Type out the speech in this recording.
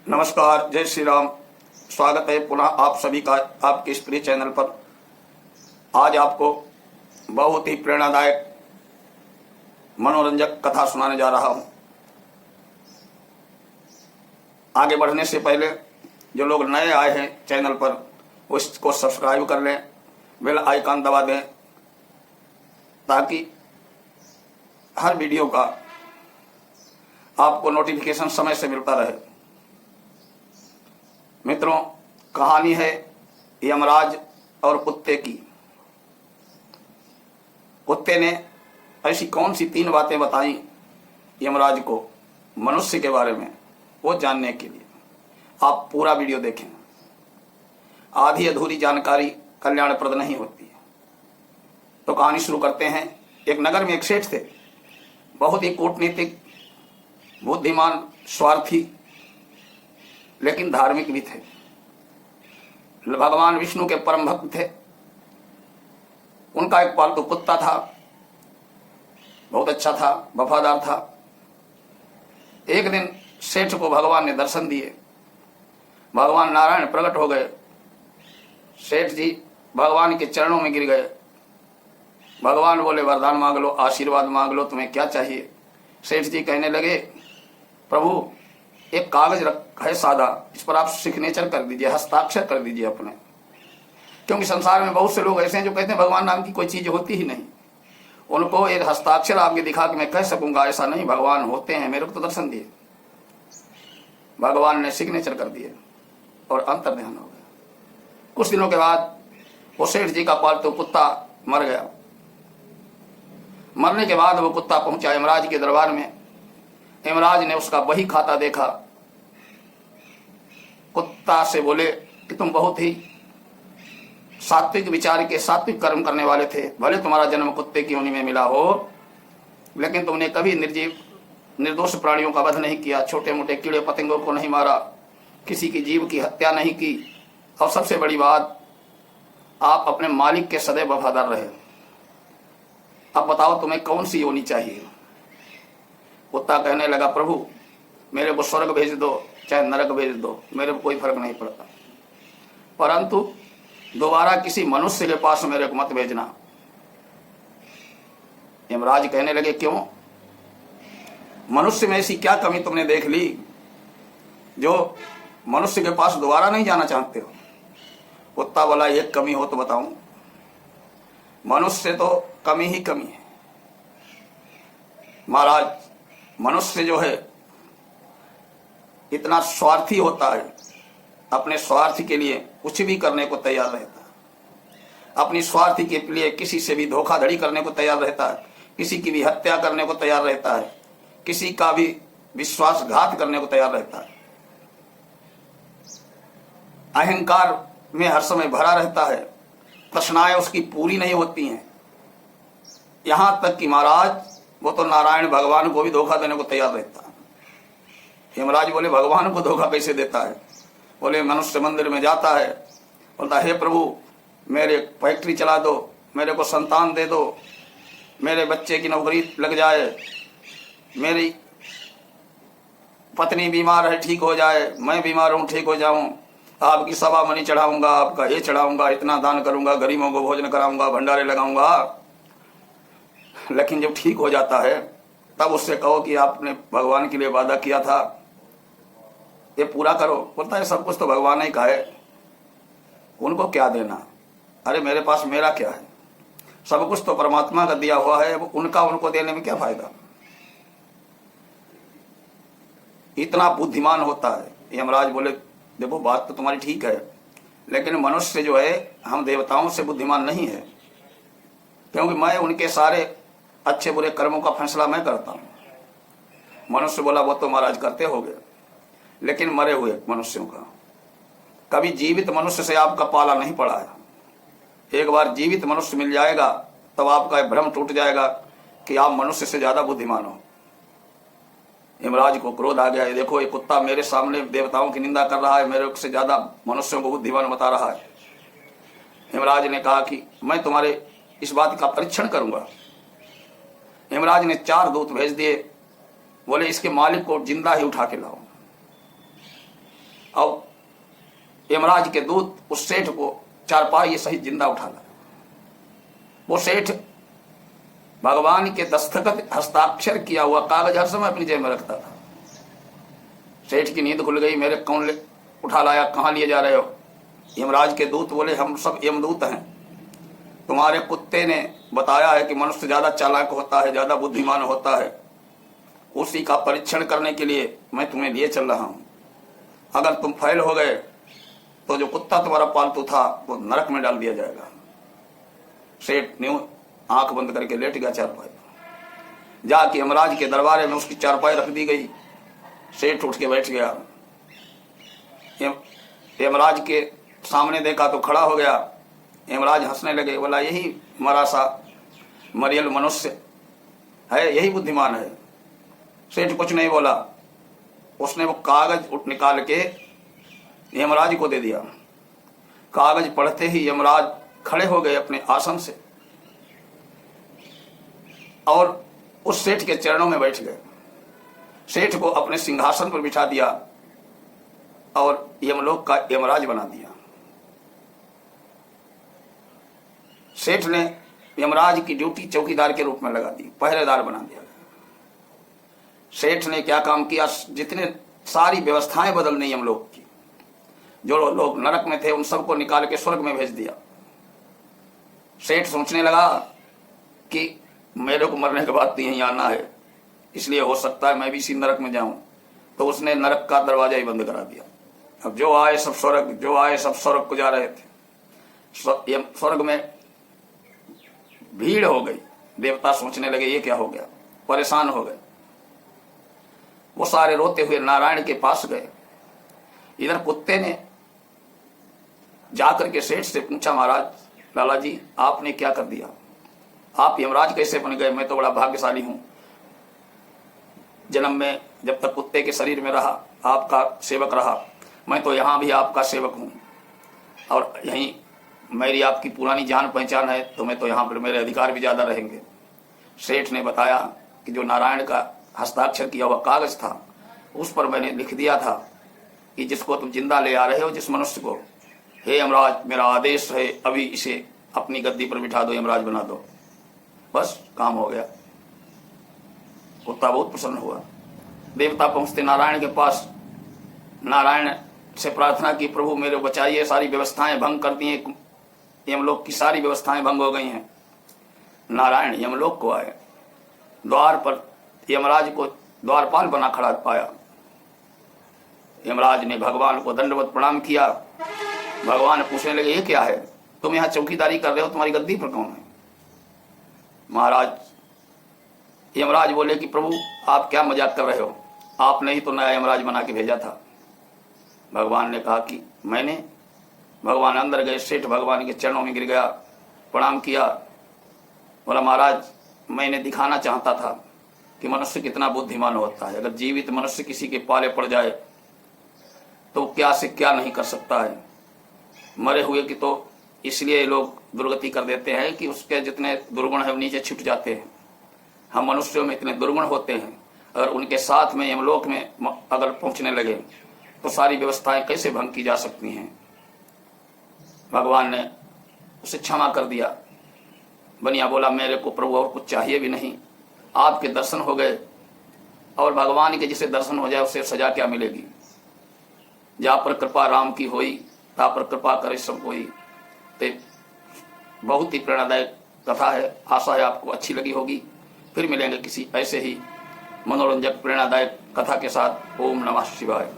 नमस्कार, जय श्री राम। स्वागत है पुनः आप सभी का आपके इस प्रिय चैनल पर। आज आपको बहुत ही प्रेरणादायक मनोरंजक कथा सुनाने जा रहा हूं। आगे बढ़ने से पहले जो लोग नए आए हैं चैनल पर वो इसको सब्सक्राइब कर लें, बेल आइकन दबा दें ताकि हर वीडियो का आपको नोटिफिकेशन समय से मिलता रहे। मित्रों, कहानी है यमराज और कुत्ते की। कुत्ते ने ऐसी कौन सी 3 बातें बताई यमराज को मनुष्य के बारे में, वो जानने के लिए आप पूरा वीडियो देखें। आधी अधूरी जानकारी कल्याणप्रद नहीं होती है। तो कहानी शुरू करते हैं। एक नगर में एक सेठ थे, बहुत ही कूटनीतिक, बुद्धिमान, स्वार्थी, लेकिन धार्मिक भी थे। भगवान विष्णु के परम भक्त थे। उनका एक पालतू कुत्ता था, बहुत अच्छा था, वफादार था। एक दिन सेठ को भगवान ने दर्शन दिए। भगवान नारायण प्रकट हो गए। सेठ जी भगवान के चरणों में गिर गए। भगवान बोले, वरदान मांग लो, आशीर्वाद मांग लो, तुम्हें क्या चाहिए। सेठ जी कहने लगे, प्रभु एक कागज है सादा, इस पर आप सिग्नेचर कर दीजिए, हस्ताक्षर कर दीजिए अपने। क्योंकि संसार में बहुत से लोग ऐसे हैं जो कहते हैं भगवान नाम की कोई चीज होती ही नहीं। उनको एक हस्ताक्षर आपके दिखा के मैं कह सकूंगा ऐसा नहीं, भगवान होते हैं, मेरे को तो दर्शन दिए। भगवान ने सिग्नेचर कर दिए और अंतर्ध्यान हो गया। कुछ दिनों के बाद वो सेठ जी का पालतू कुत्ता मर गया। मरने के बाद वो कुत्ता पहुंचा यमराज के दरबार में। यमराज ने उसका बही खाता देखा। कुत्ता से बोले कि तुम बहुत ही सात्विक विचार के, सात्विक कर्म करने वाले थे। भले तुम्हारा जन्म कुत्ते की योनि में मिला हो, लेकिन तुमने कभी निर्जीव निर्दोष प्राणियों का वध नहीं किया, छोटे मोटे कीड़े पतंगों को नहीं मारा, किसी की जीव की हत्या नहीं की, और सबसे बड़ी बात, आप अपने मालिक के सदैव वफादार रहे। अब बताओ तुम्हें कौन सी योनि चाहिए। कुत्ता कहने लगा, प्रभु मेरे को स्वर्ग भेज दो चाहे नरक भेज दो, मेरे को कोई फर्क नहीं पड़ता, परंतु दोबारा किसी मनुष्य के पास मेरे को मत भेजना। यमराज कहने लगे, क्यों? मनुष्य में ऐसी क्या कमी तुमने देख ली जो मनुष्य के पास दोबारा नहीं जाना चाहते हो। कुत्ता बोला, एक कमी हो तो बताऊं। मनुष्य तो कमी ही कमी है महाराज। मनुष्य जो है इतना स्वार्थी होता है, अपने स्वार्थ के लिए कुछ भी करने को तैयार रहता है। अपनी स्वार्थ के लिए किसी से भी धोखाधड़ी करने को तैयार रहता है, किसी की भी हत्या करने को तैयार रहता है, किसी का भी विश्वासघात करने को तैयार रहता है। अहंकार में हर समय भरा रहता है, तृष्णाएं उसकी पूरी नहीं होती हैं। यहां तक कि महाराज वो तो नारायण भगवान को भी धोखा देने को तैयार रहता है। यमराज बोले, भगवान को धोखा कैसे देता है? बोले, मनुष्य मंदिर में जाता है, बोलता, हे प्रभु मेरे फैक्ट्री चला दो, मेरे को संतान दे दो, मेरे बच्चे की नौकरी लग जाए, मेरी पत्नी बीमार है ठीक हो जाए, मैं बीमार हूं ठीक हो जाऊं, आपकी सवा मनी चढ़ाऊंगा, आपका ये चढ़ाऊंगा, इतना दान करूंगा, गरीबों को भोजन कराऊंगा, भंडारे लगाऊंगा। लेकिन जब ठीक हो जाता है तब उससे कहो कि आपने भगवान के लिए वादा किया था, ये पूरा करो। बोलता है, सब कुछ तो भगवान ही का है, उनको क्या देना। अरे मेरे पास मेरा क्या है, सब कुछ तो परमात्मा का दिया हुआ है, उनका उनको देने में क्या फायदा। इतना बुद्धिमान होता है। यमराज बोले, देखो बात तो तुम्हारी ठीक है, लेकिन मनुष्य जो है हम देवताओं से बुद्धिमान नहीं है, क्योंकि मैं उनके सारे अच्छे बुरे कर्मों का फैसला मैं करता हूं। मनुष्य बोला, वो तो महाराज करते होगे, लेकिन मरे हुए मनुष्यों का, कभी जीवित मनुष्य से आपका पाला नहीं पड़ा है। एक बार जीवित मनुष्य मिल जाएगा तब आपका भ्रम टूट जाएगा कि आप मनुष्य से ज्यादा बुद्धिमान हो। यमराज को क्रोध आ गया, देखो ये कुत्ता मेरे सामने देवताओं की निंदा कर रहा है, मेरे से ज्यादा मनुष्यों को बुद्धिमान बता रहा है। यमराज ने कहा कि मैं तुम्हारे इस बात का परीक्षण करूंगा। यमराज ने 4 दूत भेज दिए, बोले इसके मालिक को जिंदा ही उठा के लाओ। और यमराज के दूत उस सेठ को चारपाई सहित जिंदा उठा लाए। वो सेठ भगवान के दस्तखत हस्ताक्षर किया हुआ कागज हर समय अपनी जेब में रखता था। सेठ की नींद खुल गई, मेरे कौन ले उठा लाया, कहाँ लिए जा रहे हो? यमराज के दूत बोले, हम सब यमदूत हैं, तुम्हारे कुत्ते ने बताया है कि मनुष्य ज्यादा चालाक होता है, ज्यादा बुद्धिमान होता है, उसी का परीक्षण करने के लिए मैं तुम्हें लिए चल रहा हूं। अगर तुम फेल हो गए तो जो कुत्ता तुम्हारा पालतू था वो नरक में डाल दिया जाएगा। सेठ न्यू आंख बंद करके लेट गया चारपाई। जाके यमराज के दरबार में उसकी चारपाई रख दी गई। सेठ उठ के बैठ गया। यमराज के सामने देखा तो खड़ा हो गया। यमराज हंसने लगे, बोला यही मरा सा मरियल मनुष्य है, यही बुद्धिमान है। सेठ कुछ नहीं बोला। उसने वो कागज निकाल के यमराज को दे दिया। कागज पढ़ते ही यमराज खड़े हो गए अपने आसन से और उस सेठ के चरणों में बैठ गए। सेठ को अपने सिंहासन पर बिठा दिया और यमलोक का यमराज बना दिया। सेठ ने यमराज की ड्यूटी चौकीदार के रूप में लगा दी, पहरेदार बना दिया। सेठ ने क्या काम किया, जितने सारी व्यवस्थाएं बदलनी यमलोक की, जो लोग नरक में थे उन सबको निकाल के स्वर्ग में भेज दिया। सेठ सोचने लगा कि मेरे को मरने के बाद तो यहीं आना है, इसलिए हो सकता है मैं भी इसी नरक में जाऊं। तो उसने नरक का दरवाजा ही बंद करा दिया। अब जो आए सब स्वर्ग, जो आए सब स्वर्ग को जा रहे थे। स्वर्ग में भीड़ हो गई। देवता सोचने लगे ये क्या हो गया, परेशान हो गए। वो सारे रोते हुए नारायण के पास गए। इधर कुत्ते ने जाकर के सेठ से पूछा, महाराज लाला जी आपने क्या कर दिया, आप यमराज कैसे बन गए? मैं तो बड़ा भाग्यशाली हूं, जन्म में जब तक कुत्ते के शरीर में रहा आपका सेवक रहा, मैं तो यहाँ भी आपका सेवक हूँ और यहीं मेरी आपकी पुरानी जान पहचान है, तो मैं तो यहाँ पर मेरे अधिकार भी ज्यादा रहेंगे। सेठ ने बताया कि जो नारायण का हस्ताक्षर किया हुआ कागज था उस पर मैंने लिख दिया था कि जिसको तुम जिंदा ले आ रहे हो, जिस मनुष्य को, हे यमराज मेरा आदेश है अभी इसे अपनी गद्दी पर बिठा दो, यमराज बना दो। बस काम हो गया। कुत्ता बहुत प्रसन्न हुआ। देवता पहुंचते नारायण के पास, नारायण से प्रार्थना की, प्रभु मेरे बचाइए, सारी व्यवस्थाएं भंग कर दी हैं, यमलोक की सारी व्यवस्थाएं भंग हो गई हैं। नारायण यमलोक को आए। द्वार पर यमराज को द्वारपाल बना खड़ा पाया। यमराज ने भगवान को दंडवत प्रणाम किया। भगवान पूछने लगे ये क्या है, तुम यहाँ चौकीदारी कर रहे हो, तुम्हारी गद्दी पर कौन है? महाराज यमराज बोले कि प्रभु आप क्या मजाक कर रहे हो, आपने ही तो नया यमराज बना के भेजा था। भगवान ने कहा कि मैंने? भगवान अंदर गए, सेठ भगवान के चरणों में गिर गया, प्रणाम किया। बोला महाराज मैंने दिखाना चाहता था कि मनुष्य कितना बुद्धिमान होता है। अगर जीवित मनुष्य किसी के पाले पड़ जाए तो क्या से क्या नहीं कर सकता है। मरे हुए की तो इसलिए लोग दुर्गति कर देते हैं कि उसके जितने दुर्गुण है वो नीचे छुट जाते हैं। हम मनुष्यों में इतने दुर्गुण होते हैं, अगर उनके साथ में यमलोक में अगर पहुंचने लगे तो सारी व्यवस्थाएं कैसे भंग की जा सकती हैं। भगवान ने उसे क्षमा कर दिया। बनिया बोला मेरे को प्रभु और कुछ चाहिए भी नहीं, आपके दर्शन हो गए, और भगवान के जिसे दर्शन हो जाए उसे सजा क्या मिलेगी। जा पर कृपा राम की होई, ता पर कृपा करे सब कोई। तो बहुत ही प्रेरणादायक कथा है। आशा है आपको अच्छी लगी होगी। फिर मिलेंगे किसी ऐसे ही मनोरंजक प्रेरणादायक कथा के साथ। ओम नमः शिवाय।